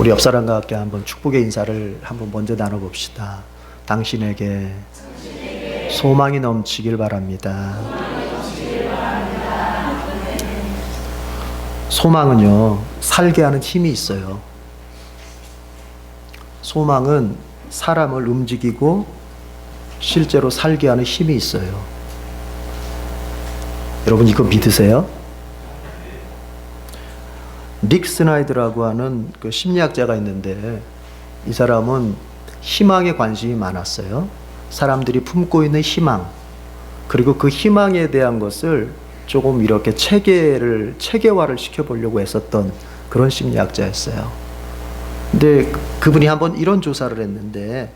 우리 옆 사람과 함께 한번 축복의 인사를 한번 먼저 나눠봅시다. 당신에게 소망이 넘치길 바랍니다. 소망은요, 살게 하는 힘이 있어요. 소망은 사람을 움직이고 실제로 살게 하는 힘이 있어요. 여러분 이거 믿으세요? 릭 스나이드라고 하는 그 심리학자가 있는데, 이 사람은 희망에 관심이 많았어요. 사람들이 품고 있는 희망, 그리고 그 희망에 대한 것을 조금 이렇게 체계화를 시켜보려고 했었던 그런 심리학자였어요. 근데 그분이 한번 이런 조사를 했는데,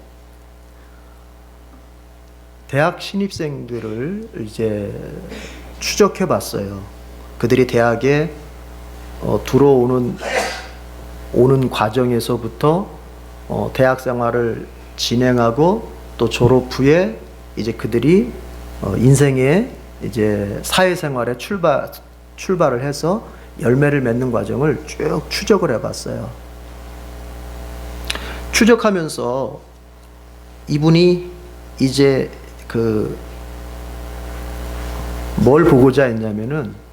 대학 신입생들을 이제 추적해 봤어요. 그들이 대학에 들어오는 과정에서부터 대학 생활을 진행하고 또 졸업 후에 이제 그들이 인생의 이제 사회생활에 출발을 해서 열매를 맺는 과정을 쭉 추적을 해봤어요. 추적하면서 이분이 이제 뭘 보고자 했냐면은,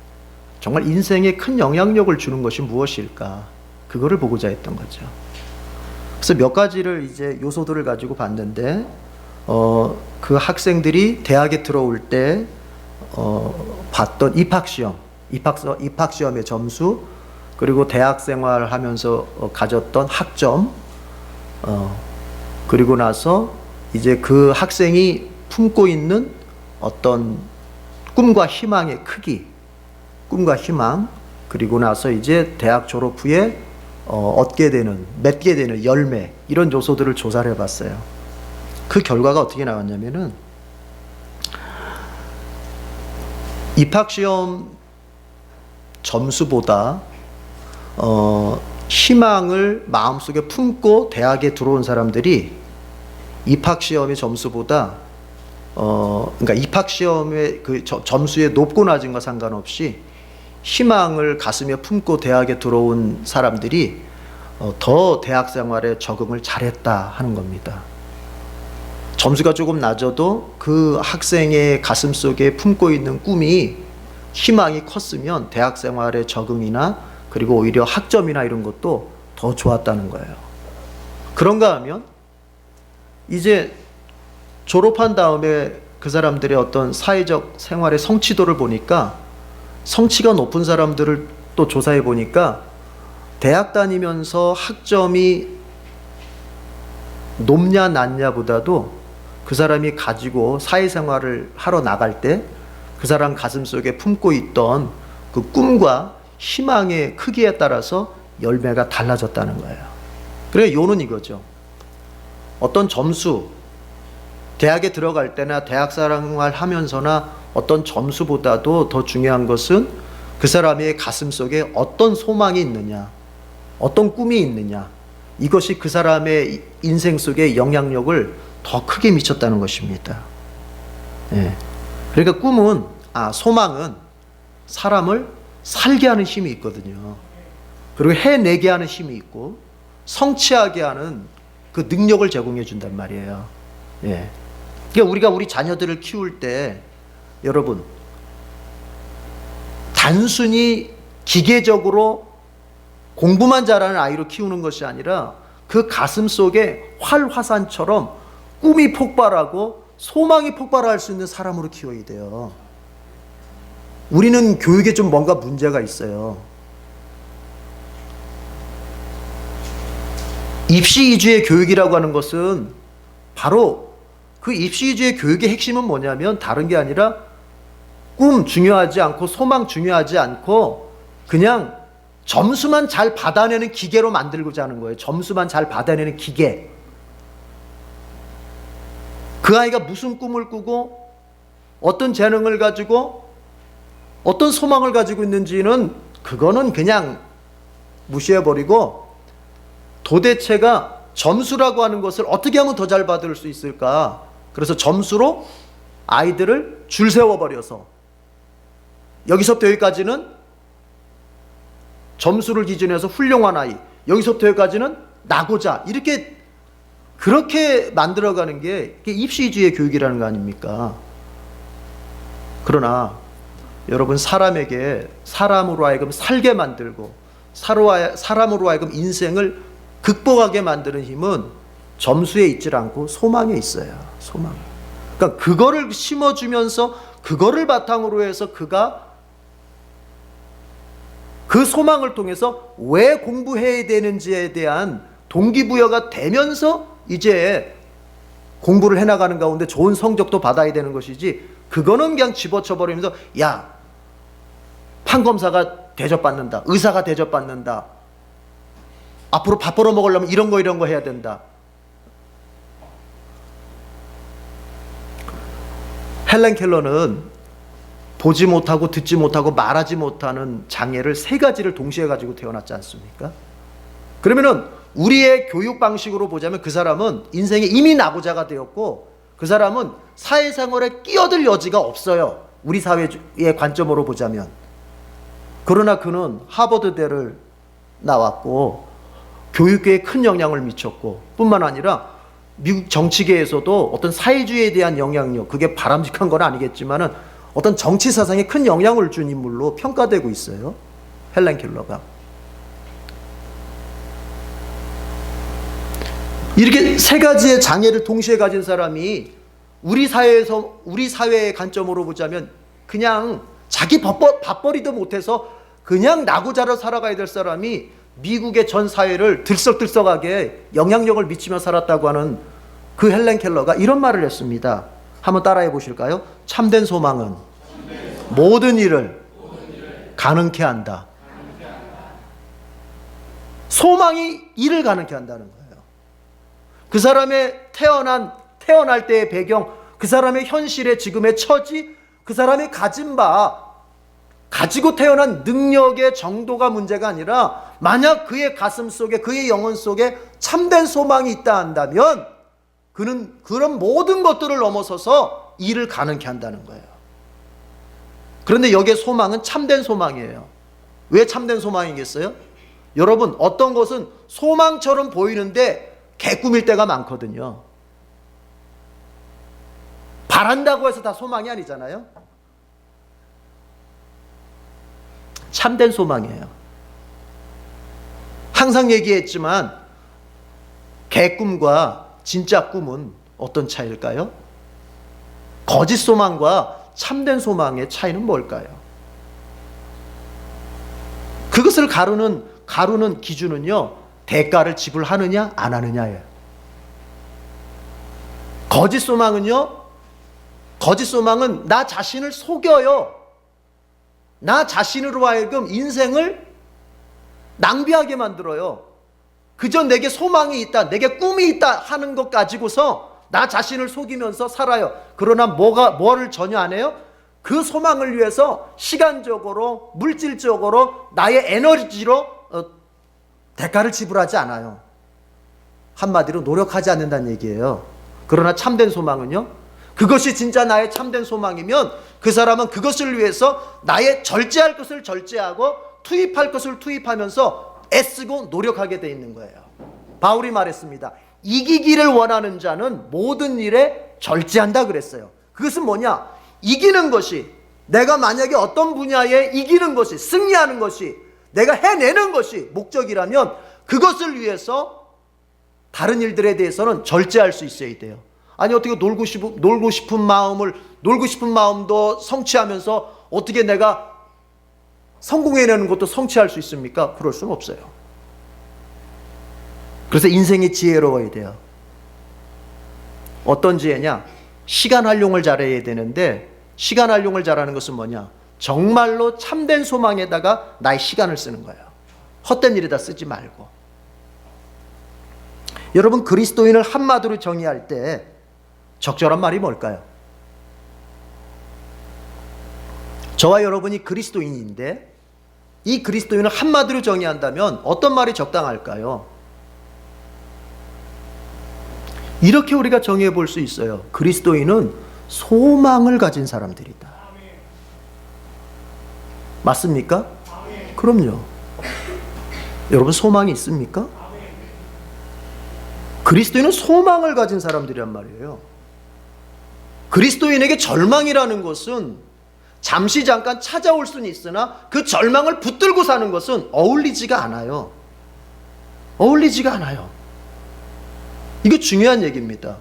정말 인생에 큰 영향력을 주는 것이 무엇일까, 그거를 보고자 했던 거죠. 그래서 몇 가지를 이제 요소들을 가지고 봤는데, 그 학생들이 대학에 들어올 때 봤던 입학시험의 점수, 그리고 대학 생활하면서 가졌던 학점, 그리고 나서 이제 그 학생이 품고 있는 어떤 꿈과 희망의 크기, 꿈과 희망, 그리고 나서 이제 대학 졸업 후에 맺게 되는 열매, 이런 요소들을 조사를 해봤어요. 그 결과가 어떻게 나왔냐면은, 입학시험 점수보다 희망을 마음속에 품고 대학에 들어온 사람들이 입학시험의 점수보다 그러니까 입학시험의 그 점수의 높고 낮은과 상관없이 희망을 가슴에 품고 대학에 들어온 사람들이 더 대학 생활에 적응을 잘했다 하는 겁니다. 점수가 조금 낮아도 그 학생의 가슴속에 품고 있는 꿈이, 희망이 컸으면 대학 생활의 적응이나 그리고 오히려 학점이나 이런 것도 더 좋았다는 거예요. 그런가 하면 이제 졸업한 다음에 그 사람들의 어떤 사회적 생활의 성취도를 보니까, 성취가 높은 사람들을 또 조사해 보니까, 대학 다니면서 학점이 높냐 낮냐 보다도 그 사람이 가지고 사회생활을 하러 나갈 때 그 사람 가슴속에 품고 있던 그 꿈과 희망의 크기에 따라서 열매가 달라졌다는 거예요. 그래, 요는 이거죠. 어떤 점수, 대학에 들어갈 때나 대학 생활 하면서나 어떤 점수보다도 더 중요한 것은 그 사람의 가슴속에 어떤 소망이 있느냐, 어떤 꿈이 있느냐, 이것이 그 사람의 인생 속에 영향력을 더 크게 미쳤다는 것입니다. 예. 그러니까 소망은 사람을 살게 하는 힘이 있거든요. 그리고 해내게 하는 힘이 있고 성취하게 하는 그 능력을 제공해 준단 말이에요. 예. 그러니까 우리가 우리 자녀들을 키울 때, 여러분, 단순히 기계적으로 공부만 잘하는 아이로 키우는 것이 아니라 그 가슴 속에 활화산처럼 꿈이 폭발하고 소망이 폭발할 수 있는 사람으로 키워야 돼요. 우리는 교육에 좀 뭔가 문제가 있어요. 입시 위주의 교육이라고 하는 것은 바로 그 입시 위주의 교육의 핵심은 뭐냐면, 다른 게 아니라 꿈 중요하지 않고 소망 중요하지 않고 그냥 점수만 잘 받아내는 기계로 만들고자 하는 거예요. 점수만 잘 받아내는 기계. 그 아이가 무슨 꿈을 꾸고 어떤 재능을 가지고 어떤 소망을 가지고 있는지는 그거는 그냥 무시해버리고, 도대체가 점수라고 하는 것을 어떻게 하면 더 잘 받을 수 있을까, 그래서 점수로 아이들을 줄 세워버려서 여기서부터 여기까지는 점수를 기준해서 훌륭한 아이, 여기서부터 여기까지는 나고자 이렇게 그렇게 만들어가는 게 입시주의 교육이라는 거 아닙니까? 그러나 여러분, 사람으로 하여금 살게 만들고 사람으로 하여금 인생을 극복하게 만드는 힘은 점수에 있질 않고 소망에 있어요. 소망. 그러니까 그거를 심어주면서 그거를 바탕으로 해서 그가 그 소망을 통해서 왜 공부해야 되는지에 대한 동기부여가 되면서 이제 공부를 해나가는 가운데 좋은 성적도 받아야 되는 것이지, 그거는 그냥 집어쳐버리면서 야, 판검사가 대접받는다, 의사가 대접받는다, 앞으로 밥 벌어 먹으려면 이런 거 해야 된다. 헬렌 켈러는 보지 못하고 듣지 못하고 말하지 못하는 장애를 3가지를 동시에 가지고 태어났지 않습니까? 그러면은 우리의 교육 방식으로 보자면 그 사람은 인생에 이미 낙오자가 되었고, 그 사람은 사회생활에 끼어들 여지가 없어요. 우리 사회의 관점으로 보자면. 그러나 그는 하버드대를 나왔고 교육계에 큰 영향을 미쳤고, 뿐만 아니라 미국 정치계에서도 어떤 사회주의에 대한 영향력, 그게 바람직한 건 아니겠지만은 어떤 정치 사상에 큰 영향을 준 인물로 평가되고 있어요. 헬렌 켈러가. 이렇게 3가지의 장애를 동시에 가진 사람이 우리 사회의 관점으로 보자면 그냥 자기 밥벌이도 못해서 그냥 나고자로 살아가야 될 사람이 미국의 전 사회를 들썩들썩하게 영향력을 미치며 살았다고 하는 그 헬렌 켈러가 이런 말을 했습니다. 한번 따라해 보실까요? 참된 소망은 모든 일을 가능케 한다. 소망이 일을 가능케 한다는 거예요. 그 사람의 태어날 때의 배경, 그 사람의 현실의 지금의 처지, 그 사람이 가지고 태어난 능력의 정도가 문제가 아니라, 만약 그의 가슴 속에, 그의 영혼 속에 참된 소망이 있다 한다면 그는 그런 모든 것들을 넘어서서 일을 가능케 한다는 거예요. 그런데 여기에 소망은 참된 소망이에요. 왜 참된 소망이겠어요? 여러분, 어떤 것은 소망처럼 보이는데 개꿈일 때가 많거든요. 바란다고 해서 다 소망이 아니잖아요. 참된 소망이에요. 항상 얘기했지만 개꿈과 진짜 꿈은 어떤 차이일까요? 거짓 소망과 참된 소망의 차이는 뭘까요? 그것을 가루는 기준은요, 대가를 지불하느냐 안 하느냐예요. 거짓 소망은 나 자신을 속여요. 나 자신으로 하여금 인생을 낭비하게 만들어요. 그저 내게 소망이 있다, 내게 꿈이 있다 하는 것 가지고서 나 자신을 속이면서 살아요. 그러나 뭐를 전혀 안 해요? 그 소망을 위해서 시간적으로, 물질적으로, 나의 에너지로 대가를 지불하지 않아요. 한마디로 노력하지 않는다는 얘기예요. 그러나 참된 소망은요, 그것이 진짜 나의 참된 소망이면 그 사람은 그것을 위해서 나의 절제할 것을 절제하고 투입할 것을 투입하면서 애쓰고 노력하게 돼 있는 거예요. 바울이 말했습니다. 이기기를 원하는 자는 모든 일에 절제한다 그랬어요. 그것은 뭐냐? 이기는 것이, 내가 만약에 어떤 분야에 이기는 것이, 승리하는 것이, 내가 해내는 것이 목적이라면 그것을 위해서 다른 일들에 대해서는 절제할 수 있어야 돼요. 아니, 어떻게 놀고 싶은 마음도 성취하면서 어떻게 내가 성공해내는 것도 성취할 수 있습니까? 그럴 수는 없어요. 그래서 인생이 지혜로워야 돼요. 어떤 지혜냐? 시간 활용을 잘해야 되는데, 시간 활용을 잘하는 것은 뭐냐? 정말로 참된 소망에다가 나의 시간을 쓰는 거예요. 헛된 일에다 쓰지 말고. 여러분, 그리스도인을 한마디로 정의할 때 적절한 말이 뭘까요? 저와 여러분이 그리스도인인데 이 그리스도인을 한마디로 정의한다면 어떤 말이 적당할까요? 이렇게 우리가 정의해 볼 수 있어요. 그리스도인은 소망을 가진 사람들이다. 맞습니까? 그럼요. 여러분, 소망이 있습니까? 그리스도인은 소망을 가진 사람들이란 말이에요. 그리스도인에게 절망이라는 것은 잠시 잠깐 찾아올 수는 있으나 그 절망을 붙들고 사는 것은 어울리지가 않아요. 어울리지가 않아요. 이거 중요한 얘기입니다.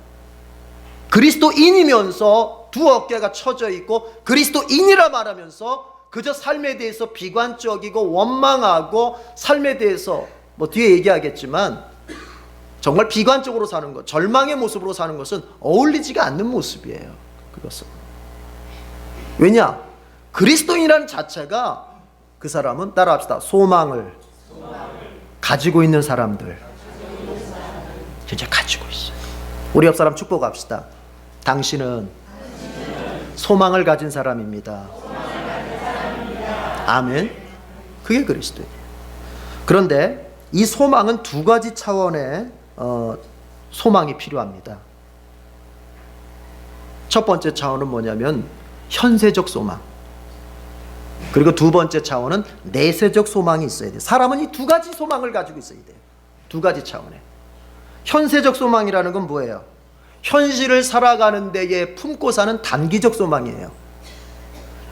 그리스도인이면서 두 어깨가 처져 있고 그리스도인이라 말하면서 그저 삶에 대해서 비관적이고 원망하고 삶에 대해서 뭐 뒤에 얘기하겠지만 정말 비관적으로 사는 것, 절망의 모습으로 사는 것은 어울리지가 않는 모습이에요. 그것은. 왜냐? 그리스도인이라는 자체가 그 사람은 따라합시다. 소망을 가지고 있는 사람들. 진짜 가지고 있어요. 우리 옆 사람 축복합시다. 당신은 소망을 가진 사람입니다. 아멘. 그게 그리스도예요. 그런데 이 소망은 두 가지 차원의 소망이 필요합니다. 첫 번째 차원은 뭐냐면 현세적 소망. 그리고 두 번째 차원은 내세적 소망이 있어야 돼요. 사람은 이 두 가지 소망을 가지고 있어야 돼요. 두 가지 차원에. 현세적 소망이라는 건 뭐예요? 현실을 살아가는 데에 품고 사는 단기적 소망이에요.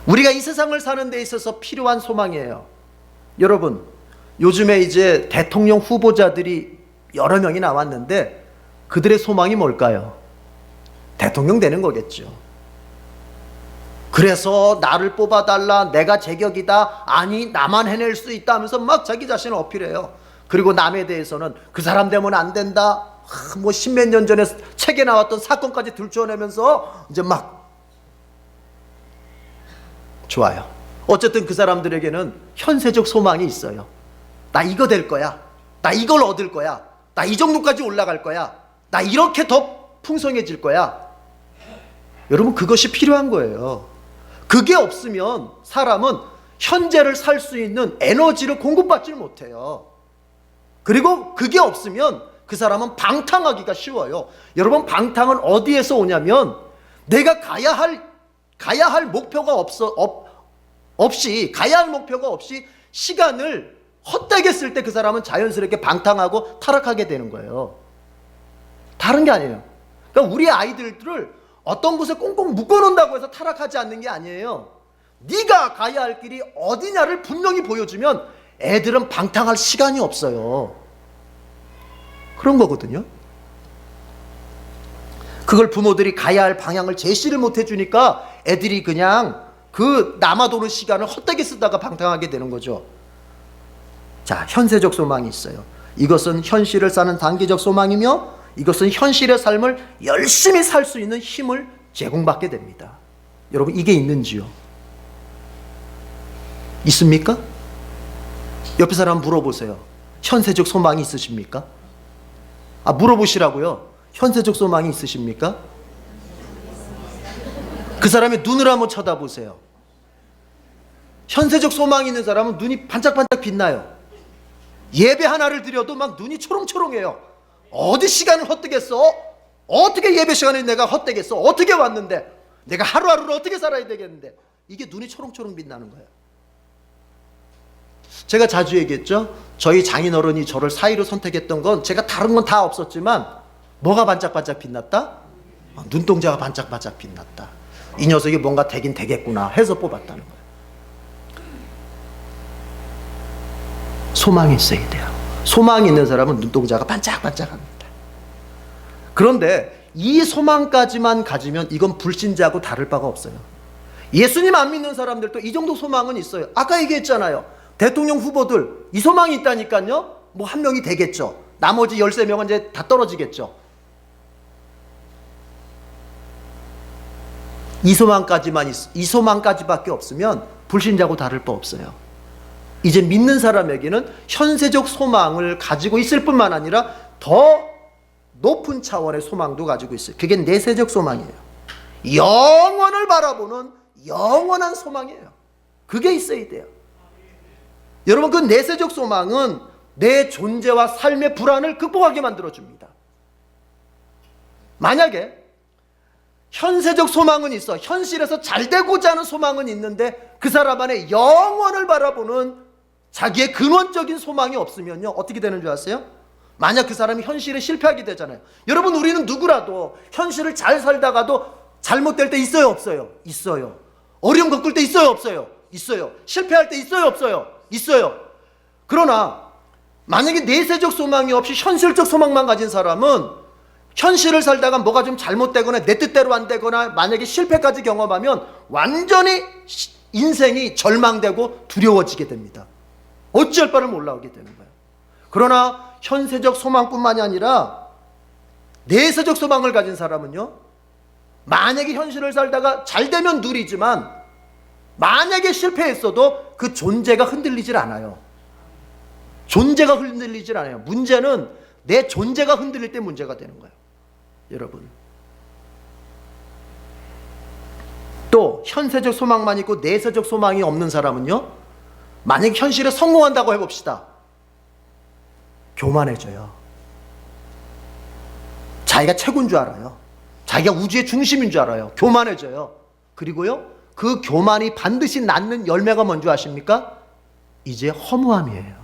우리가 이 세상을 사는 데 있어서 필요한 소망이에요. 여러분, 요즘에 이제 대통령 후보자들이 여러 명이 나왔는데 그들의 소망이 뭘까요? 대통령 되는 거겠죠. 그래서 나를 뽑아달라, 내가 제격이다, 아니 나만 해낼 수 있다 하면서 막 자기 자신을 어필해요. 그리고 남에 대해서는 그 사람 되면 안 된다, 뭐 십몇 년 전에 책에 나왔던 사건까지 들춰내면서 이제 막 좋아요. 어쨌든 그 사람들에게는 현세적 소망이 있어요. 나 이거 될 거야, 나 이걸 얻을 거야, 나 이 정도까지 올라갈 거야, 나 이렇게 더 풍성해질 거야. 여러분, 그것이 필요한 거예요. 그게 없으면 사람은 현재를 살 수 있는 에너지를 공급받지 못해요. 그리고 그게 없으면 그 사람은 방탕하기가 쉬워요. 여러분, 방탕은 어디에서 오냐면 내가 가야 할 목표가 없이 가야 할 목표가 없이 시간을 헛되게 쓸 때 그 사람은 자연스럽게 방탕하고 타락하게 되는 거예요. 다른 게 아니에요. 그러니까 우리 아이들을 어떤 곳에 꽁꽁 묶어놓는다고 해서 타락하지 않는 게 아니에요. 네가 가야 할 길이 어디냐를 분명히 보여주면 애들은 방탕할 시간이 없어요. 그런 거거든요. 그걸 부모들이 가야 할 방향을 제시를 못 해주니까 애들이 그냥 그 남아도는 시간을 헛되게 쓰다가 방탕하게 되는 거죠. 자, 현세적 소망이 있어요. 이것은 현실을 사는 단기적 소망이며 이것은 현실의 삶을 열심히 살 수 있는 힘을 제공받게 됩니다. 여러분, 이게 있는지요? 있습니까? 옆에 사람 물어보세요. 현세적 소망이 있으십니까? 물어보시라고요. 현세적 소망이 있으십니까? 그 사람의 눈을 한번 쳐다보세요. 현세적 소망이 있는 사람은 눈이 반짝반짝 빛나요. 예배 하나를 드려도 막 눈이 초롱초롱해요. 어디 시간을 헛되게 써? 어떻게 예배 시간에 내가 헛되게 써? 어떻게 왔는데? 내가 하루하루를 어떻게 살아야 되겠는데? 이게 눈이 초롱초롱 빛나는 거예요. 제가 자주 얘기했죠. 저희 장인어른이 저를 사위로 선택했던 건 제가 다른 건 다 없었지만 뭐가 반짝반짝 빛났다? 눈동자가 반짝반짝 빛났다. 이 녀석이 뭔가 되긴 되겠구나 해서 뽑았다는 거예요. 소망이 있어야 돼요. 소망이 있는 사람은 눈동자가 반짝반짝합니다. 그런데 이 소망까지만 가지면 이건 불신자하고 다를 바가 없어요. 예수님 안 믿는 사람들도 이 정도 소망은 있어요. 아까 얘기했잖아요. 대통령 후보들 이 소망이 있다니까요. 뭐 한 명이 되겠죠. 나머지 13명은 이제 다 떨어지겠죠. 이 소망까지밖에 없으면 불신자하고 다를 바 없어요. 이제 믿는 사람에게는 현세적 소망을 가지고 있을 뿐만 아니라 더 높은 차원의 소망도 가지고 있어요. 그게 내세적 소망이에요. 영원을 바라보는 영원한 소망이에요. 그게 있어야 돼요. 여러분, 그 내세적 소망은 내 존재와 삶의 불안을 극복하게 만들어줍니다. 만약에 현세적 소망은 있어, 현실에서 잘 되고자 하는 소망은 있는데 그 사람 안에 영원을 바라보는 자기의 근원적인 소망이 없으면요, 어떻게 되는 줄 아세요? 만약 그 사람이 현실에 실패하게 되잖아요. 여러분, 우리는 누구라도 현실을 잘 살다가도 잘못될 때 있어요, 없어요? 있어요. 어려움 겪을 때 있어요, 없어요? 있어요. 실패할 때 있어요, 없어요? 있어요. 그러나 만약에 내세적 소망이 없이 현실적 소망만 가진 사람은 현실을 살다가 뭐가 좀 잘못되거나 내 뜻대로 안 되거나 만약에 실패까지 경험하면 완전히 인생이 절망되고 두려워지게 됩니다. 어찌할 바를 몰라오게 되는 거예요. 그러나 현세적 소망뿐만이 아니라 내세적 소망을 가진 사람은요, 만약에 현실을 살다가 잘 되면 누리지만 만약에 실패했어도 그 존재가 흔들리질 않아요. 존재가 흔들리질 않아요. 문제는 내 존재가 흔들릴 때 문제가 되는 거예요. 여러분, 또 현세적 소망만 있고 내세적 소망이 없는 사람은요, 만약 현실에 성공한다고 해봅시다. 교만해져요. 자기가 최고인 줄 알아요. 자기가 우주의 중심인 줄 알아요. 교만해져요. 그리고요, 그 교만이 반드시 낳는 열매가 뭔지 아십니까? 이제 허무함이에요.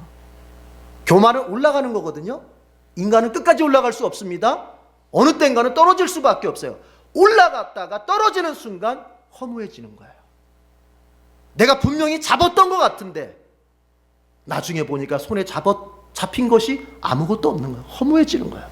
교만은 올라가는 거거든요. 인간은 끝까지 올라갈 수 없습니다. 어느 때인가는 떨어질 수밖에 없어요. 올라갔다가 떨어지는 순간 허무해지는 거예요. 내가 분명히 잡았던 것 같은데 나중에 보니까 손에 잡힌 것이 아무것도 없는 거예요. 허무해지는 거예요.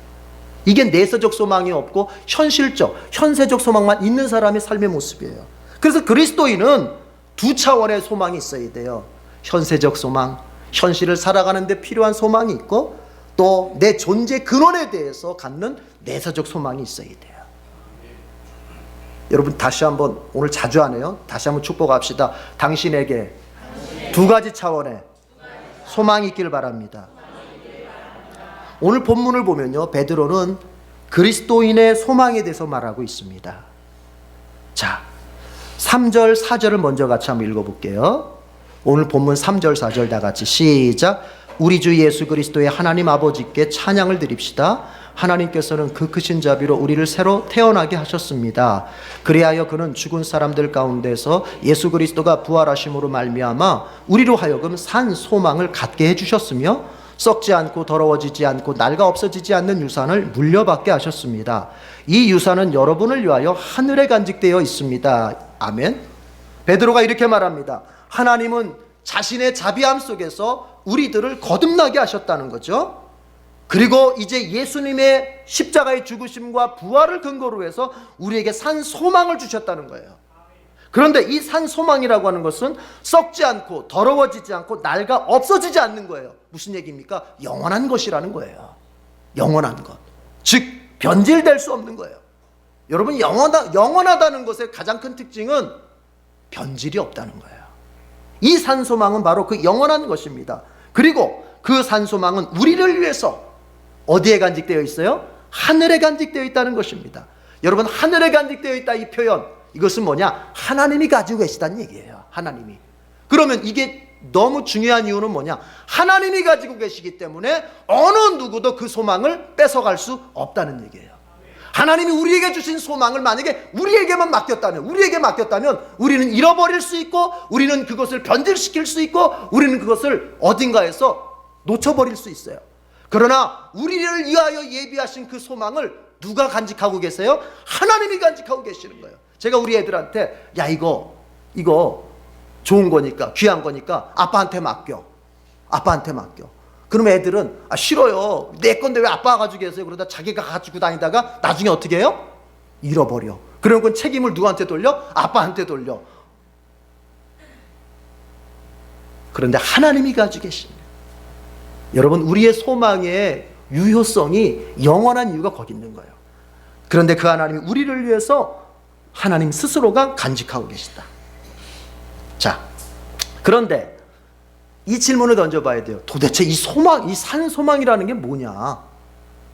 이게 내세적 소망이 없고 현세적 소망만 있는 사람의 삶의 모습이에요. 그래서 그리스도인은 두 차원의 소망이 있어야 돼요. 현세적 소망, 현실을 살아가는 데 필요한 소망이 있고, 또 내 존재 근원에 대해서 갖는 내세적 소망이 있어야 돼요. 여러분, 다시 한번, 오늘 자주 하네요. 다시 한번 축복합시다. 당신에게 두 가지 차원의 소망이 있기를 바랍니다. 오늘 본문을 보면요, 베드로는 그리스도인의 소망에 대해서 말하고 있습니다. 자, 3절 4절을 먼저 같이 한번 읽어볼게요. 오늘 본문 3절 4절 다 같이 시작. 우리 주 예수 그리스도의 하나님 아버지께 찬양을 드립시다. 하나님께서는 그 크신 자비로 우리를 새로 태어나게 하셨습니다. 그리하여 그는 죽은 사람들 가운데서 예수 그리스도가 부활하심으로 말미암아 우리로 하여금 산 소망을 갖게 해주셨으며, 썩지 않고 더러워지지 않고 낡아 없어지지 않는 유산을 물려받게 하셨습니다. 이 유산은 여러분을 위하여 하늘에 간직되어 있습니다. 아멘. 베드로가 이렇게 말합니다. 하나님은 자신의 자비함 속에서 우리들을 거듭나게 하셨다는 거죠. 그리고 이제 예수님의 십자가의 죽으심과 부활을 근거로 해서 우리에게 산 소망을 주셨다는 거예요. 그런데 이 산 소망이라고 하는 것은 썩지 않고 더러워지지 않고 낡아 없어지지 않는 거예요. 무슨 얘기입니까? 영원한 것이라는 거예요. 영원한 것. 즉 변질될 수 없는 거예요. 여러분, 영원하다는 것의 가장 큰 특징은 변질이 없다는 거예요. 이 산 소망은 바로 그 영원한 것입니다. 그리고 그 산 소망은 우리를 위해서 어디에 간직되어 있어요? 하늘에 간직되어 있다는 것입니다. 여러분, 하늘에 간직되어 있다, 이 표현, 이것은 뭐냐? 하나님이 가지고 계시다는 얘기예요. 하나님이. 그러면 이게 너무 중요한 이유는 뭐냐? 하나님이 가지고 계시기 때문에 어느 누구도 그 소망을 뺏어갈 수 없다는 얘기예요. 하나님이 우리에게 주신 소망을 만약에 우리에게만 맡겼다면 우리는 잃어버릴 수 있고, 우리는 그것을 변질시킬 수 있고, 우리는 그것을 어딘가에서 놓쳐버릴 수 있어요. 그러나 우리를 위하여 예비하신 그 소망을 누가 간직하고 계세요? 하나님이 간직하고 계시는 거예요. 제가 우리 애들한테, 야, 이거 좋은 거니까, 귀한 거니까 아빠한테 맡겨. 그러면 애들은, 싫어요, 내 건데 왜 아빠가 가지고 계세요? 그러다 자기가 가지고 다니다가 나중에 어떻게 해요? 잃어버려. 그럼 그 책임을 누구한테 돌려? 아빠한테 돌려. 그런데 하나님이 가지고 계십니다. 여러분, 우리의 소망의 유효성이 영원한 이유가 거기 있는 거예요. 그런데 그 하나님이 우리를 위해서 하나님 스스로가 간직하고 계시다. 자, 그런데 이 질문을 던져봐야 돼요. 도대체 이 소망, 이 산 소망이라는 게 뭐냐?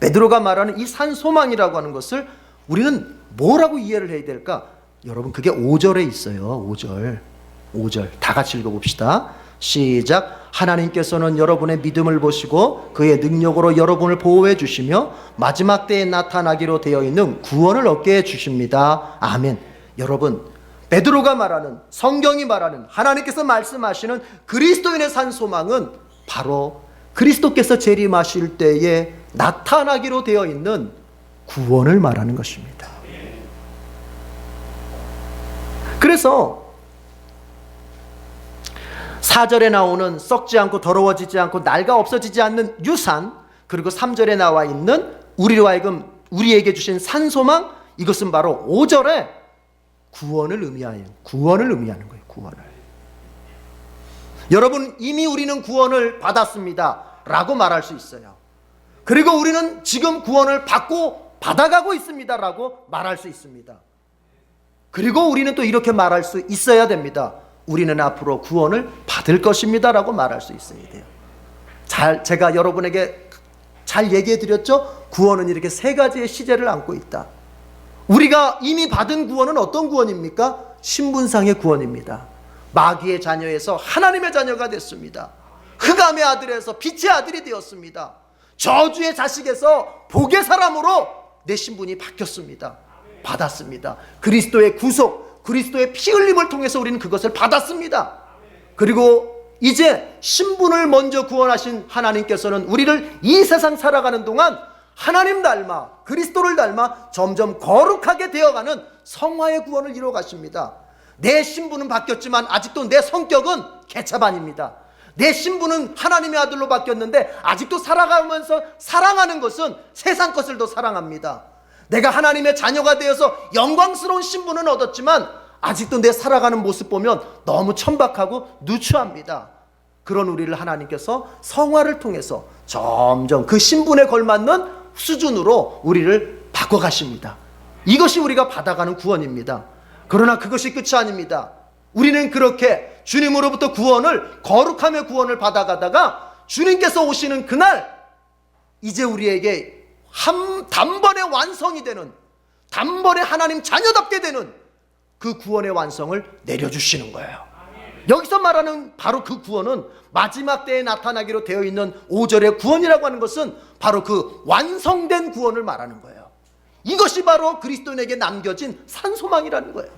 베드로가 말하는 이 산 소망이라고 하는 것을 우리는 뭐라고 이해를 해야 될까? 여러분, 그게 5절에 있어요. 5절 다 같이 읽어봅시다. 시작. 하나님께서는 여러분의 믿음을 보시고 그의 능력으로 여러분을 보호해 주시며 마지막 때에 나타나기로 되어 있는 구원을 얻게 해 주십니다. 아멘. 여러분, 베드로가 말하는, 성경이 말하는, 하나님께서 말씀하시는 그리스도인의 산 소망은 바로 그리스도께서 재림하실 때에 나타나기로 되어 있는 구원을 말하는 것입니다. 그래서 4절에 나오는 썩지 않고 더러워지지 않고 낡아 없어지지 않는 유산, 그리고 3절에 나와 있는 우리로 하여금 우리에게 주신 산소망, 이것은 바로 5절에 구원을 의미하는 거예요. 구원을. 여러분, 이미 우리는 구원을 받았습니다 라고 말할 수 있어요. 그리고 우리는 지금 구원을 받고 받아가고 있습니다 라고 말할 수 있습니다. 그리고 우리는 또 이렇게 말할 수 있어야 됩니다. 우리는 앞으로 구원을 받을 것입니다 라고 말할 수 있어야 돼요. 제가 여러분에게 잘 얘기해 드렸죠? 구원은 이렇게 세 가지의 시제를 안고 있다. 우리가 이미 받은 구원은 어떤 구원입니까? 신분상의 구원입니다. 마귀의 자녀에서 하나님의 자녀가 됐습니다. 흑암의 아들에서 빛의 아들이 되었습니다. 저주의 자식에서 복의 사람으로 내 신분이 바뀌었습니다. 받았습니다. 그리스도의 구속, 그리스도의 피 흘림을 통해서 우리는 그것을 받았습니다. 그리고 이제 신분을 먼저 구원하신 하나님께서는 우리를 이 세상 살아가는 동안 하나님 닮아, 그리스도를 닮아 점점 거룩하게 되어가는 성화의 구원을 이루어 가십니다. 내 신분은 바뀌었지만 아직도 내 성격은 개차반입니다. 내 신분은 하나님의 아들로 바뀌었는데 아직도 살아가면서 사랑하는 것은 세상 것을 더 사랑합니다. 내가 하나님의 자녀가 되어서 영광스러운 신분은 얻었지만 아직도 내 살아가는 모습 보면 너무 천박하고 누추합니다. 그런 우리를 하나님께서 성화를 통해서 점점 그 신분에 걸맞는 수준으로 우리를 바꿔가십니다. 이것이 우리가 받아가는 구원입니다. 그러나 그것이 끝이 아닙니다. 우리는 그렇게 주님으로부터 구원을, 거룩함의 구원을 받아가다가 주님께서 오시는 그날, 이제 우리에게 단번에 완성이 되는, 단번에 하나님 자녀답게 되는 그 구원의 완성을 내려주시는 거예요. 여기서 말하는 바로 그 구원은 마지막 때에 나타나기로 되어 있는 5절의 구원이라고 하는 것은 바로 그 완성된 구원을 말하는 거예요. 이것이 바로 그리스도인에게 남겨진 산소망이라는 거예요.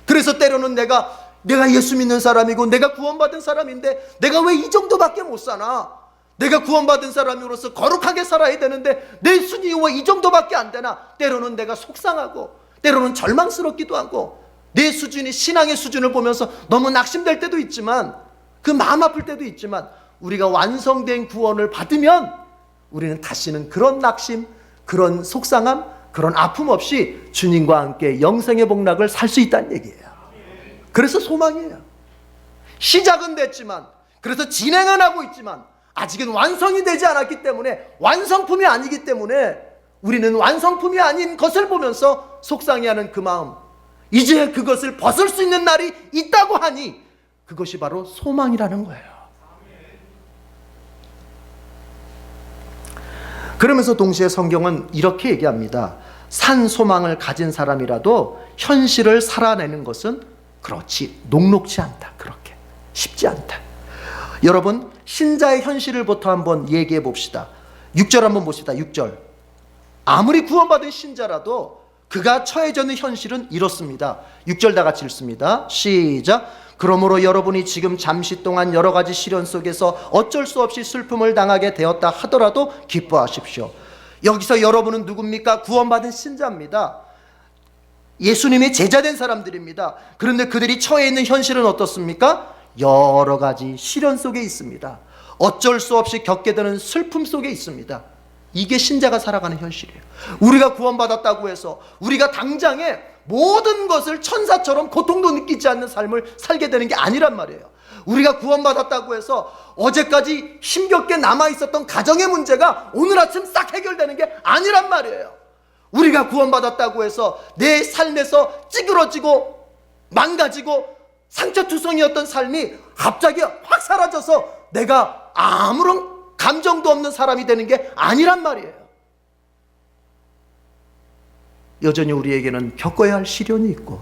그래서 때로는 내가 예수 믿는 사람이고 내가 구원받은 사람인데 내가 왜 이 정도밖에 못 사나? 내가 구원받은 사람으로서 거룩하게 살아야 되는데 내 수준이 왜 이 정도밖에 안 되나? 때로는 내가 속상하고 때로는 절망스럽기도 하고 내 수준이, 신앙의 수준을 보면서 너무 낙심될 때도 있지만, 그 마음 아플 때도 있지만, 우리가 완성된 구원을 받으면 우리는 다시는 그런 낙심, 그런 속상함, 그런 아픔 없이 주님과 함께 영생의 복락을 살 수 있다는 얘기예요. 그래서 소망이에요. 시작은 됐지만, 그래서 진행은 하고 있지만 아직은 완성이 되지 않았기 때문에, 완성품이 아니기 때문에 우리는 완성품이 아닌 것을 보면서 속상해하는 그 마음, 이제 그것을 벗을 수 있는 날이 있다고 하니 그것이 바로 소망이라는 거예요. 그러면서 동시에 성경은 이렇게 얘기합니다. 산 소망을 가진 사람이라도 현실을 살아내는 것은 그렇지 녹록지 않다. 그렇게 쉽지 않다. 여러분, 신자의 현실을부터 한번 얘기해 봅시다. 6절 한번 봅시다. 6절. 아무리 구원받은 신자라도 그가 처해져 있는 현실은 이렇습니다. 6절 다 같이 읽습니다. 시작. 그러므로 여러분이 지금 잠시 동안 여러 가지 시련 속에서 어쩔 수 없이 슬픔을 당하게 되었다 하더라도 기뻐하십시오. 여기서 여러분은 누굽니까? 구원받은 신자입니다. 예수님의 제자된 사람들입니다. 그런데 그들이 처해 있는 현실은 어떻습니까? 여러 가지 시련 속에 있습니다. 어쩔 수 없이 겪게 되는 슬픔 속에 있습니다. 이게 신자가 살아가는 현실이에요. 우리가 구원받았다고 해서 우리가 당장에 모든 것을 천사처럼 고통도 느끼지 않는 삶을 살게 되는 게 아니란 말이에요. 우리가 구원받았다고 해서 어제까지 힘겹게 남아있었던 가정의 문제가 오늘 아침 싹 해결되는 게 아니란 말이에요. 우리가 구원받았다고 해서 내 삶에서 찌그러지고 망가지고 상처투성이었던 삶이 갑자기 확 사라져서 내가 아무런 감정도 없는 사람이 되는 게 아니란 말이에요. 여전히 우리에게는 겪어야 할 시련이 있고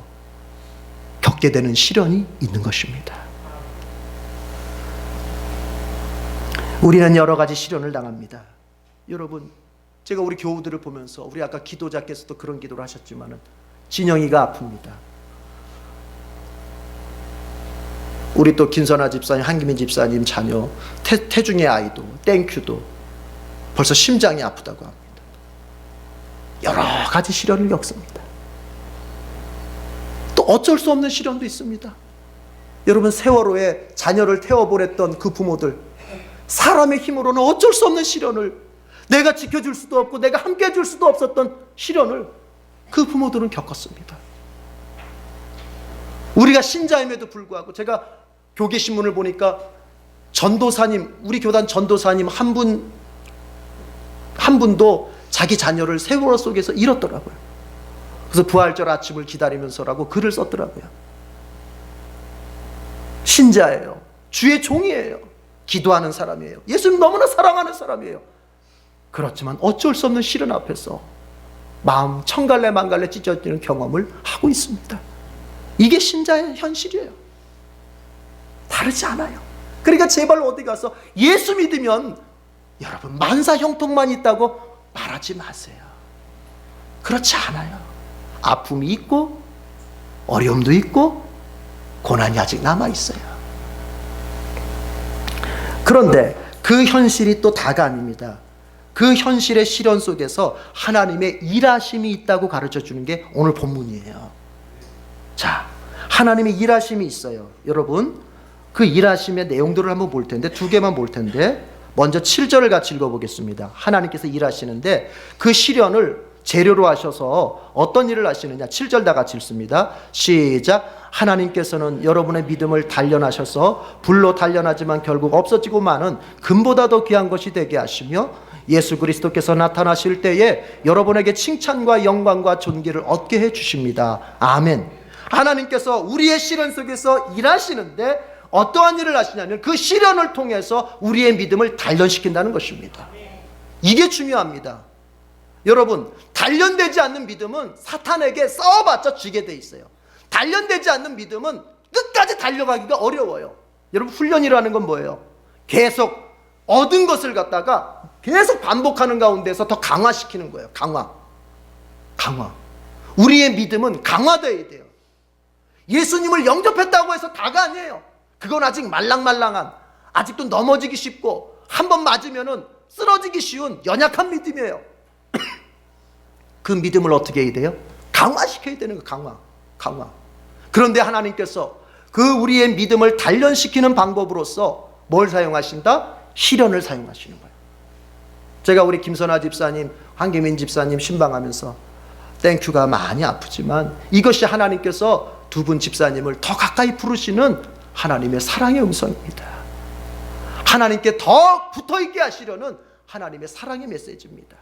겪게 되는 시련이 있는 것입니다. 우리는 여러 가지 시련을 당합니다. 여러분, 제가 우리 교우들을 보면서, 우리 아까 기도자께서도 그런 기도를 하셨지만은 진영이가 아픕니다. 우리 또 김선아 집사님, 한기민 집사님 자녀 태중의 아이도 땡큐도 벌써 심장이 아프다고 합니다. 여러 가지 시련을 겪습니다. 또 어쩔 수 없는 시련도 있습니다. 여러분, 세월호에 자녀를 태워보냈던 그 부모들, 사람의 힘으로는 어쩔 수 없는 시련을, 내가 지켜줄 수도 없고 내가 함께 해줄 수도 없었던 시련을 그 부모들은 겪었습니다. 우리가 신자임에도 불구하고, 제가 교계신문을 보니까 전도사님, 우리 교단 전도사님 한 분도 자기 자녀를 세월호 속에서 잃었더라고요. 그래서 부활절 아침을 기다리면서라고 글을 썼더라고요. 신자예요. 주의 종이에요. 기도하는 사람이에요. 예수님 너무나 사랑하는 사람이에요. 그렇지만 어쩔 수 없는 시련 앞에서 마음 천갈래 만갈래 찢어지는 경험을 하고 있습니다. 이게 신자의 현실이에요. 다르지 않아요. 그러니까 제발 어디 가서 예수 믿으면 여러분 만사 형통만 있다고 말하지 마세요. 그렇지 않아요. 아픔이 있고 어려움도 있고 고난이 아직 남아있어요. 그런데 그 현실이 또 다가 아닙니다. 그 현실의 시련 속에서 하나님의 일하심이 있다고 가르쳐주는 게 오늘 본문이에요. 자, 하나님의 일하심이 있어요. 여러분, 그 일하심의 내용들을 한번 볼 텐데, 두 개만 볼 텐데, 먼저 7절을 같이 읽어보겠습니다. 하나님께서 일하시는데 그 시련을 재료로 하셔서 어떤 일을 하시느냐. 7절 다 같이 읽습니다. 시작. 하나님께서는 여러분의 믿음을 단련하셔서 불로 단련하지만 결국 없어지고 마는 금보다 더 귀한 것이 되게 하시며, 예수 그리스도께서 나타나실 때에 여러분에게 칭찬과 영광과 존귀를 얻게 해 주십니다. 아멘. 하나님께서 우리의 시련 속에서 일하시는데 어떠한 일을 하시냐면 그 시련을 통해서 우리의 믿음을 단련시킨다는 것입니다. 이게 중요합니다. 여러분, 단련되지 않는 믿음은 사탄에게 싸워봤자 지게 돼 있어요. 단련되지 않는 믿음은 끝까지 달려가기가 어려워요. 여러분, 훈련이라는 건 뭐예요? 계속 얻은 것을 갖다가 계속 반복하는 가운데서 더 강화시키는 거예요. 강화. 우리의 믿음은 강화되어야 돼요. 예수님을 영접했다고 해서 다가 아니에요. 그건 아직 말랑말랑한, 아직도 넘어지기 쉽고 한 번 맞으면은 쓰러지기 쉬운 연약한 믿음이에요. 그 믿음을 어떻게 해야 돼요? 강화시켜야 되는 거예요. 강화. 그런데 하나님께서 그 우리의 믿음을 단련시키는 방법으로서 뭘 사용하신다? 시련을 사용하시는 거예요. 제가 우리 김선아 집사님, 한기민 집사님 신방하면서 땡큐가 많이 아프지만 이것이 하나님께서 두 분 집사님을 더 가까이 부르시는 하나님의 사랑의 음성입니다. 하나님께 더 붙어있게 하시려는 하나님의 사랑의 메시지입니다.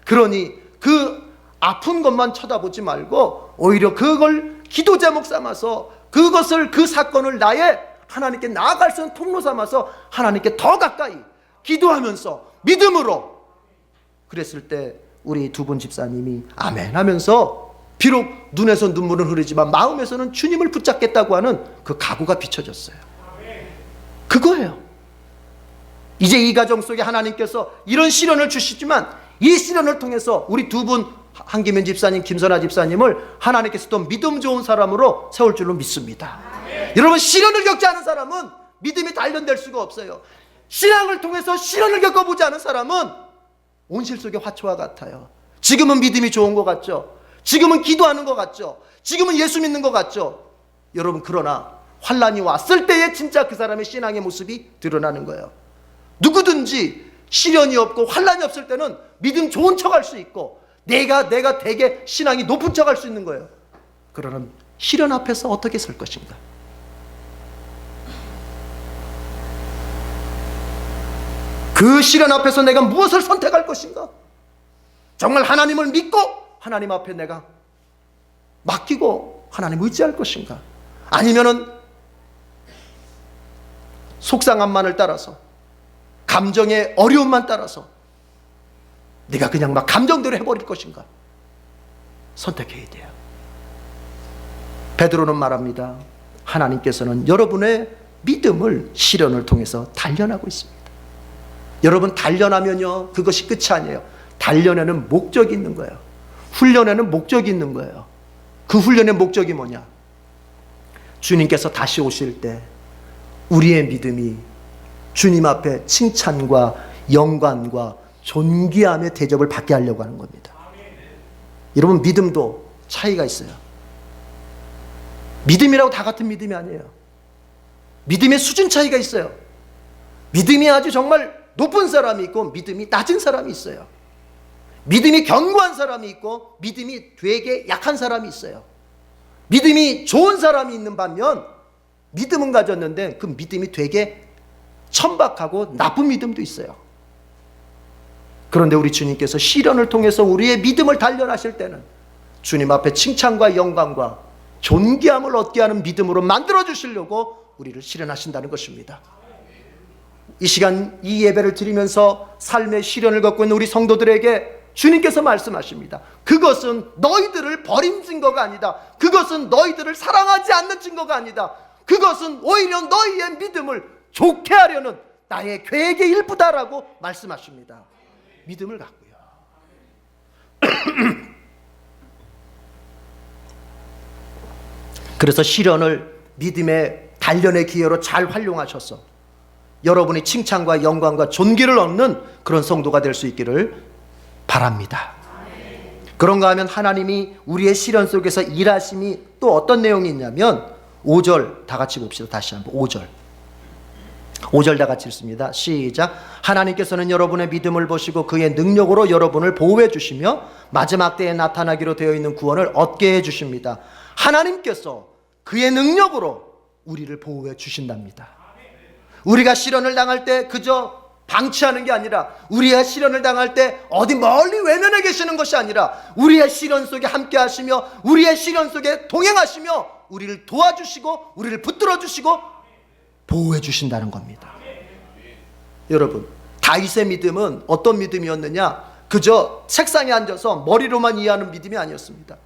그러니 그 아픈 것만 쳐다보지 말고 오히려 그걸 기도 제목 삼아서 그것을, 그 사건을 나의 하나님께 나아갈 수 있는 통로 삼아서 하나님께 더 가까이 기도하면서 믿음으로, 그랬을 때 우리 두 분 집사님이 아멘 하면서 비록 눈에서 눈물은 흐르지만 마음에서는 주님을 붙잡겠다고 하는 그 각오가 비춰졌어요. 그거예요. 이제 이 가정 속에 하나님께서 이런 시련을 주시지만 이 시련을 통해서 우리 두 분, 한기민 집사님, 김선아 집사님을 하나님께서 또 믿음 좋은 사람으로 세울 줄로 믿습니다. 여러분, 시련을 겪지 않은 사람은 믿음이 단련될 수가 없어요. 신앙을 통해서 시련을 겪어보지 않은 사람은 온실 속의 화초와 같아요. 지금은 믿음이 좋은 것 같죠? 지금은 기도하는 것 같죠? 지금은 예수 믿는 것 같죠? 여러분, 그러나 환난이 왔을 때에 진짜 그 사람의 신앙의 모습이 드러나는 거예요. 누구든지 시련이 없고 환난이 없을 때는 믿음 좋은 척 할 수 있고 내가 되게 신앙이 높은 척 할 수 있는 거예요. 그러나 시련 앞에서 어떻게 설 것인가? 그 시련 앞에서 내가 무엇을 선택할 것인가? 정말 하나님을 믿고 하나님 앞에 내가 맡기고 하나님 의지할 것인가? 아니면은 속상함만을 따라서, 감정의 어려움만 따라서 네가 그냥 막 감정대로 해버릴 것인가? 선택해야 돼요. 베드로는 말합니다. 하나님께서는 여러분의 믿음을 시련을 통해서 단련하고 있습니다. 여러분, 단련하면요, 그것이 끝이 아니에요. 단련에는 목적이 있는 거예요. 훈련에는 목적이 있는 거예요. 그 훈련의 목적이 뭐냐? 주님께서 다시 오실 때 우리의 믿음이 주님 앞에 칭찬과 영광과 존귀함의 대접을 받게 하려고 하는 겁니다. 여러분, 믿음도 차이가 있어요. 믿음이라고 다 같은 믿음이 아니에요. 믿음의 수준 차이가 있어요. 믿음이 아주 정말 높은 사람이 있고 믿음이 낮은 사람이 있어요. 믿음이 견고한 사람이 있고 믿음이 되게 약한 사람이 있어요. 믿음이 좋은 사람이 있는 반면 믿음은 가졌는데 그 믿음이 되게 천박하고 나쁜 믿음도 있어요. 그런데 우리 주님께서 시련을 통해서 우리의 믿음을 단련하실 때는 주님 앞에 칭찬과 영광과 존귀함을 얻게 하는 믿음으로 만들어 주시려고 우리를 시련하신다는 것입니다. 이 시간 이 예배를 드리면서 삶의 시련을 겪고 있는 우리 성도들에게 주님께서 말씀하십니다. 그것은 너희들을 버린 증거가 아니다. 그것은 너희들을 사랑하지 않는 증거가 아니다. 그것은 오히려 너희의 믿음을 좋게 하려는 나의 계획의 일부다라고 말씀하십니다. 믿음을 갖고요. 그래서 시련을 믿음의 단련의 기회로 잘 활용하셔서 여러분이 칭찬과 영광과 존귀를 얻는 그런 성도가 될 수 있기를 바랍니다. 그런가 하면 하나님이 우리의 시련 속에서 일하심이 또 어떤 내용이 있냐면 5절 다 같이 봅시다. 다시 한번 5절 다 같이 읽습니다. 시작. 하나님께서는 여러분의 믿음을 보시고 그의 능력으로 여러분을 보호해 주시며 마지막 때에 나타나기로 되어 있는 구원을 얻게 해 주십니다. 하나님께서 그의 능력으로 우리를 보호해 주신답니다. 우리가 시련을 당할 때 그저 방치하는 게 아니라 우리의 시련을 당할 때 어디 멀리 외면해 계시는 것이 아니라 우리의 시련 속에 함께 하시며 우리의 시련 속에 동행하시며 우리를 도와주시고 우리를 붙들어 주시고 보호해 주신다는 겁니다. 여러분, 다윗의 믿음은 어떤 믿음이었느냐? 그저 책상에 앉아서 머리로만 이해하는 믿음이 아니었습니다.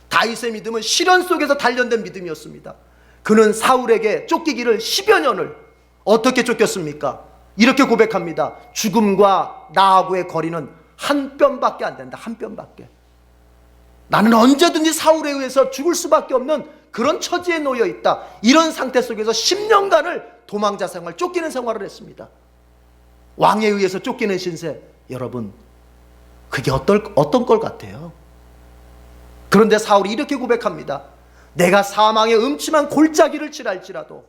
다윗의 믿음은 시련 속에서 단련된 믿음이었습니다. 그는 사울에게 쫓기기를 10여 년을 어떻게 쫓겼습니까? 이렇게 고백합니다. 죽음과 나하고의 거리는 한 뼘밖에 안 된다. 한 뼘밖에. 나는 언제든지 사울에 의해서 죽을 수밖에 없는 그런 처지에 놓여 있다. 이런 상태 속에서 10년간을 도망자 생활, 쫓기는 생활을 했습니다. 왕에 의해서 쫓기는 신세. 여러분, 그게 어떤 걸 같아요? 그런데 사울이 이렇게 고백합니다. 내가 사망의 음침한 골짜기를 지날지라도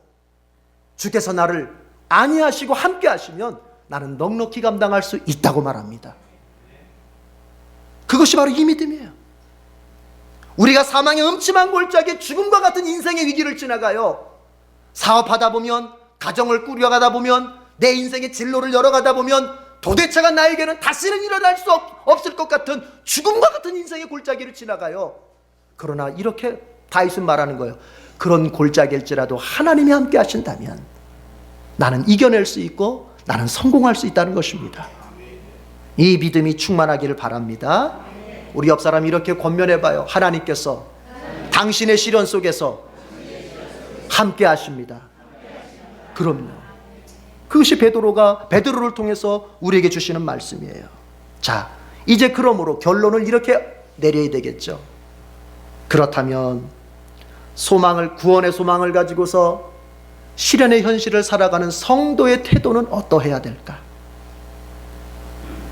주께서 나를 안위하시고 함께 하시면 나는 넉넉히 감당할 수 있다고 말합니다. 그것이 바로 이 믿음이에요. 우리가 사망의 음침한 골짜기, 죽음과 같은 인생의 위기를 지나가요. 사업하다 보면, 가정을 꾸려가다 보면, 내 인생의 진로를 열어가다 보면 도대체가 나에게는 다시는 일어날 수 없을 것 같은 죽음과 같은 인생의 골짜기를 지나가요. 그러나 이렇게 다윗은 말하는 거예요. 그런 골짜기일지라도 하나님이 함께 하신다면 나는 이겨낼 수 있고 나는 성공할 수 있다는 것입니다. 이 믿음이 충만하기를 바랍니다. 우리 옆 사람 이렇게 권면해봐요. 하나님께서 당신의 시련 속에서 함께 하십니다. 그럼요. 그것이 베드로를 통해서 우리에게 주시는 말씀이에요. 자, 이제 그러므로 결론을 이렇게 내려야 되겠죠. 그렇다면 구원의 소망을 가지고서 시련의 현실을 살아가는 성도의 태도는 어떠해야 될까?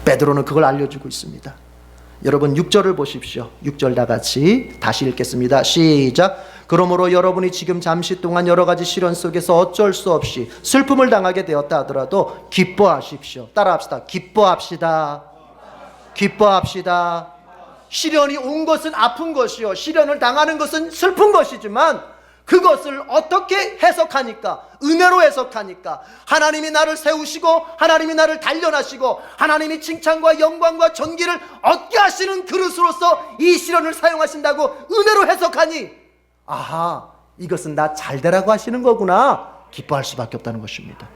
베드로는 그걸 알려주고 있습니다. 여러분 6절을 보십시오. 6절 다 같이 다시 읽겠습니다. 시작. 그러므로 여러분이 지금 잠시 동안 여러 가지 시련 속에서 어쩔 수 없이 슬픔을 당하게 되었다 하더라도 기뻐하십시오. 따라합시다. 기뻐합시다. 기뻐합시다. 시련이 온 것은 아픈 것이요, 시련을 당하는 것은 슬픈 것이지만 그것을 어떻게 해석하니까, 은혜로 해석하니까 하나님이 나를 세우시고 하나님이 나를 단련하시고 하나님이 칭찬과 영광과 존귀를 얻게 하시는 그릇으로서 이 시련을 사용하신다고 은혜로 해석하니, 아하, 이것은 나 잘되라고 하시는 거구나, 기뻐할 수밖에 없다는 것입니다.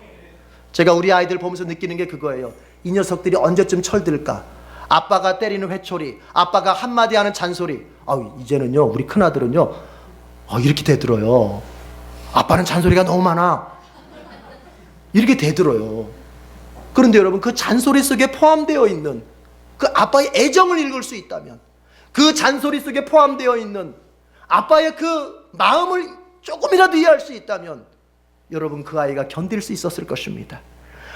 제가 우리 아이들 보면서 느끼는 게 그거예요. 이 녀석들이 언제쯤 철들까? 아빠가 때리는 회초리, 아빠가 한마디 하는 잔소리, 이제는요 우리 큰아들은요 이렇게 대들어요. 아빠는 잔소리가 너무 많아. 이렇게 대들어요. 그런데 여러분, 그 잔소리 속에 포함되어 있는 그 아빠의 애정을 읽을 수 있다면, 그 잔소리 속에 포함되어 있는 아빠의 그 마음을 조금이라도 이해할 수 있다면 여러분 그 아이가 견딜 수 있었을 것입니다.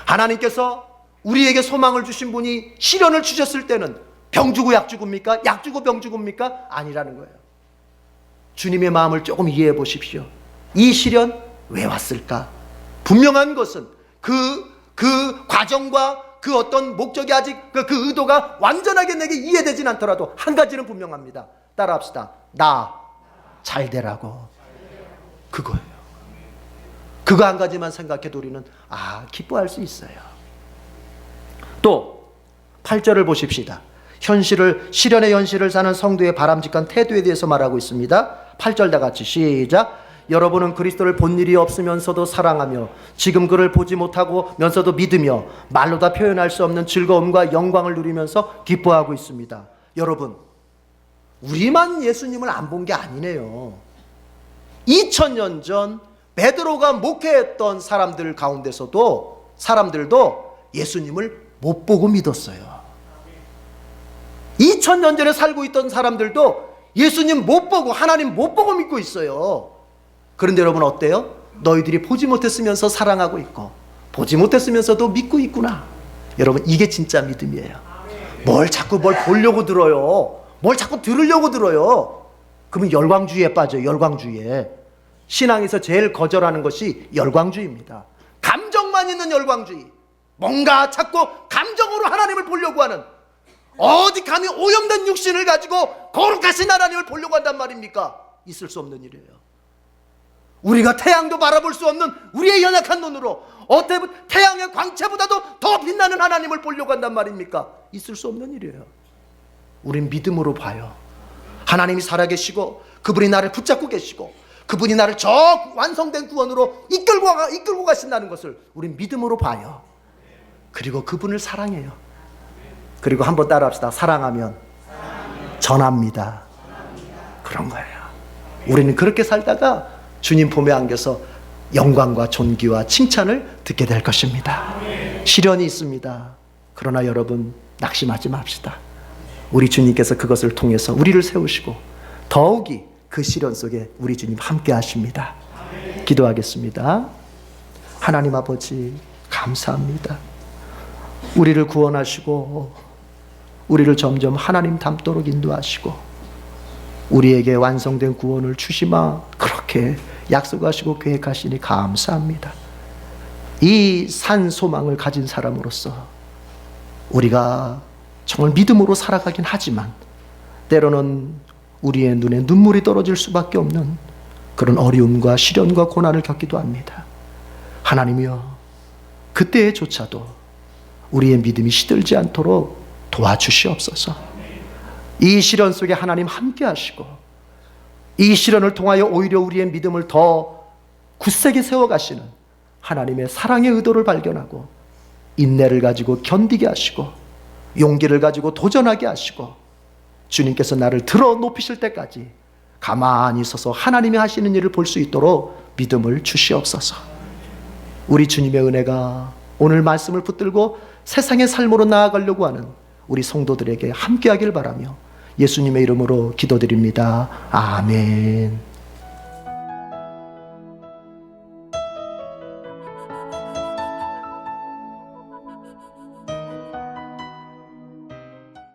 하나님께서 우리에게 소망을 주신 분이 시련을 주셨을 때는 병 주고 약 주고입니까? 약 주고 병 주고입니까? 아니라는 거예요. 주님의 마음을 조금 이해해 보십시오. 이 시련 왜 왔을까? 분명한 것은 그 과정과 그 어떤 목적이 아직 그 의도가 완전하게 내게 이해되진 않더라도 한 가지는 분명합니다. 따라합시다. 나 잘 되라고. 그거예요. 그거 한 가지만 생각해도 우리는 기뻐할 수 있어요. 또 8절을 보십시다. 시련의 현실을 사는 성도의 바람직한 태도에 대해서 말하고 있습니다. 8절 다 같이 시작. 여러분은 그리스도를 본 일이 없으면서도 사랑하며 지금 그를 보지 못하면서도 믿으며 말로 다 표현할 수 없는 즐거움과 영광을 누리면서 기뻐하고 있습니다. 여러분, 우리만 예수님을 안 본 게 아니네요. 2000년 전 베드로가 목회했던 사람들 가운데서도 사람들도 예수님을 못 보고 믿었어요. 2000년 전에 살고 있던 사람들도 예수님 못 보고 하나님 못 보고 믿고 있어요. 그런데 여러분 어때요? 너희들이 보지 못했으면서 사랑하고 있고 보지 못했으면서도 믿고 있구나. 여러분 이게 진짜 믿음이에요. 뭘 자꾸 보려고 들어요. 뭘 자꾸 들으려고 들어요. 그러면 열광주의에 빠져요. 열광주의에. 신앙에서 제일 거절하는 것이 열광주의입니다. 감정만 있는 열광주의. 뭔가 자꾸 감정으로 하나님을 보려고 하는, 어디 감히 오염된 육신을 가지고 거룩하신 하나님을 보려고 한단 말입니까? 있을 수 없는 일이에요. 우리가 태양도 바라볼 수 없는 우리의 연약한 눈으로 태양의 광채보다도 더 빛나는 하나님을 보려고 한단 말입니까? 있을 수 없는 일이에요. 우린 믿음으로 봐요. 하나님이 살아계시고 그분이 나를 붙잡고 계시고 그분이 나를 저 완성된 구원으로 이끌고 가신다는 것을 우린 믿음으로 봐요. 그리고 그분을 사랑해요. 그리고 한번 따라합시다. 사랑하면 전합니다. 그런 거예요. 우리는 그렇게 살다가 주님 품에 안겨서 영광과 존귀와 칭찬을 듣게 될 것입니다. 시련이 있습니다. 그러나 여러분 낙심하지 맙시다. 우리 주님께서 그것을 통해서 우리를 세우시고 더욱이 그 시련 속에 우리 주님 함께 하십니다. 기도하겠습니다. 하나님 아버지 감사합니다. 우리를 구원하시고 우리를 점점 하나님 닮도록 인도하시고 우리에게 완성된 구원을 주시마 그렇게 약속하시고 계획하시니 감사합니다. 이 산 소망을 가진 사람으로서 우리가 정말 믿음으로 살아가긴 하지만 때로는 우리의 눈에 눈물이 떨어질 수밖에 없는 그런 어려움과 시련과 고난을 겪기도 합니다. 하나님이여, 그때조차도 우리의 믿음이 시들지 않도록 도와주시옵소서. 이 시련 속에 하나님 함께 하시고 이 시련을 통하여 오히려 우리의 믿음을 더 굳세게 세워가시는 하나님의 사랑의 의도를 발견하고 인내를 가지고 견디게 하시고 용기를 가지고 도전하게 하시고 주님께서 나를 들어 높이실 때까지 가만히 서서 하나님이 하시는 일을 볼 수 있도록 믿음을 주시옵소서. 우리 주님의 은혜가 오늘 말씀을 붙들고 세상의 삶으로 나아가려고 하는 우리 성도들에게 함께하길 바라며 예수님의 이름으로 기도드립니다. 아멘.